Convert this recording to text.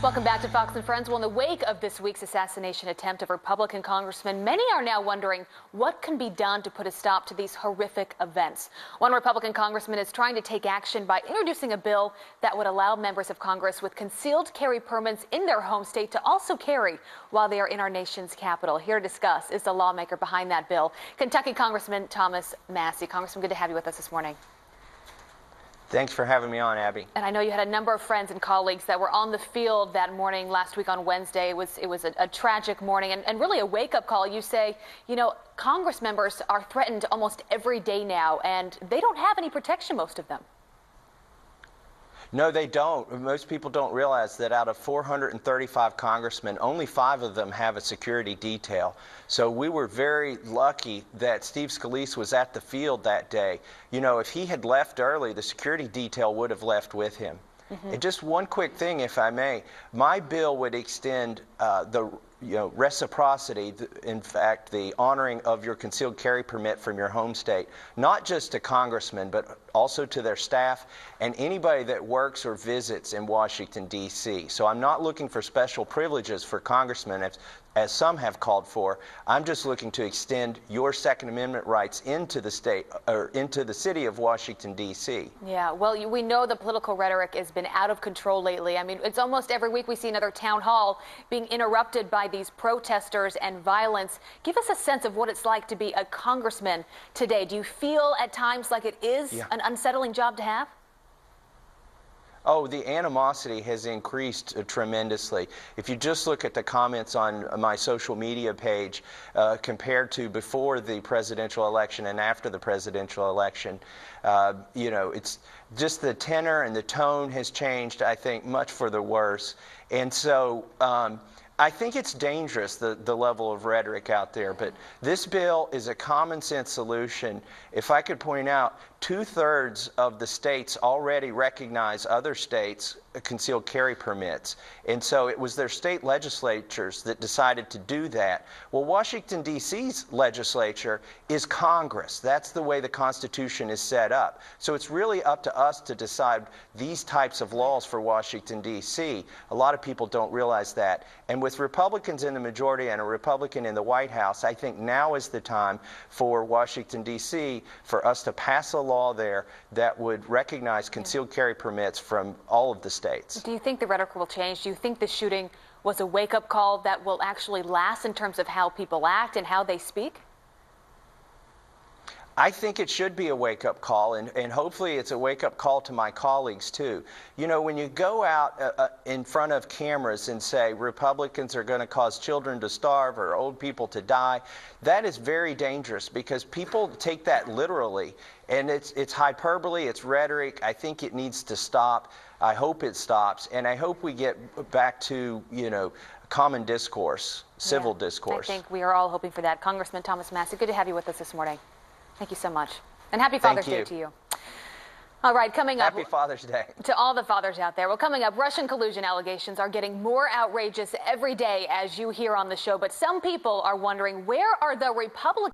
Welcome back to Fox and Friends. Well, in the wake of this week's assassination attempt of Republican Congressman, many are now wondering what can be done to put a stop to these horrific events. One Republican congressman is trying to take action by introducing a bill that would allow members of Congress with concealed carry permits in their home state to also carry while they are in our nation's capital. Here to discuss is the lawmaker behind that bill, Kentucky Congressman Thomas Massie. Congressman, good to have you with us this morning. Thanks for having me on, Abby. And I know you had a number of friends and colleagues that were on the field that morning last week on Wednesday. It was a tragic morning and really a wake-up call. You say, you know, Congress members are threatened almost every day now, and they don't have any protection, most of them. No, they don't. Most people don't realize that out of 435 congressmen, only 5 of them have a security detail. So we were very lucky that Steve Scalise was at the field that day. You know, if he had left early, the security detail would have left with him. And just one quick thing, if I may. My bill would extend the reciprocity, in fact, the honoring of your concealed carry permit from your home state, not just to congressmen, but also to their staff and anybody that works or visits in Washington, D.C. So I'm not looking for special privileges for congressmen, as some have called for. I'm just looking to extend your Second Amendment rights into the state, or into the city of Washington, D.C. Yeah, well, we know the political rhetoric has been out of control lately. I mean, it's almost every week we see another town hall being interrupted by these protesters and violence. Give us a sense of what it's like to be a congressman today. Do you feel at times like it is an unsettling job to have? Oh, the animosity has increased tremendously. If you just look at the comments on my social media page compared to before the presidential election and after the presidential election, you know, it's just the tenor and the tone has changed, I think, much for the worse. And so I think it's dangerous, the level of rhetoric out there, but this bill is a common sense solution. If I could point out, 2/3 of the states already recognize other states' concealed carry permits. And so it was their state legislatures that decided to do that. Well, Washington, D.C.'s legislature is Congress. That's the way the Constitution is set up. So it's really up to us to decide these types of laws for Washington, D.C. A lot of people don't realize that. And with Republicans in the majority and a Republican in the White House, I think now is the time for Washington, D.C., for us to pass a law there that would recognize concealed carry permits from all of the states. Do you think the rhetoric will change? Do you think the shooting was a wake-up call that will actually last in terms of how people act and how they speak? I think it should be a wake-up call, and hopefully it's a wake-up call to my colleagues, too. You know, when you go out in front of cameras and say Republicans are going to cause children to starve or old people to die, that is very dangerous because people take that literally, and it's hyperbole, it's rhetoric. I think it needs to stop. I hope it stops, and I hope we get back to, you know, common discourse, civil discourse. I think we are all hoping for that. Congressman Thomas Massie, good to have you with us this morning. Thank you so much. And happy Father's Day to you. All right, coming up. Happy Father's Day. To all the fathers out there. Well, coming up, Russian collusion allegations are getting more outrageous every day, as you hear on the show. But some people are wondering, where are the Republicans?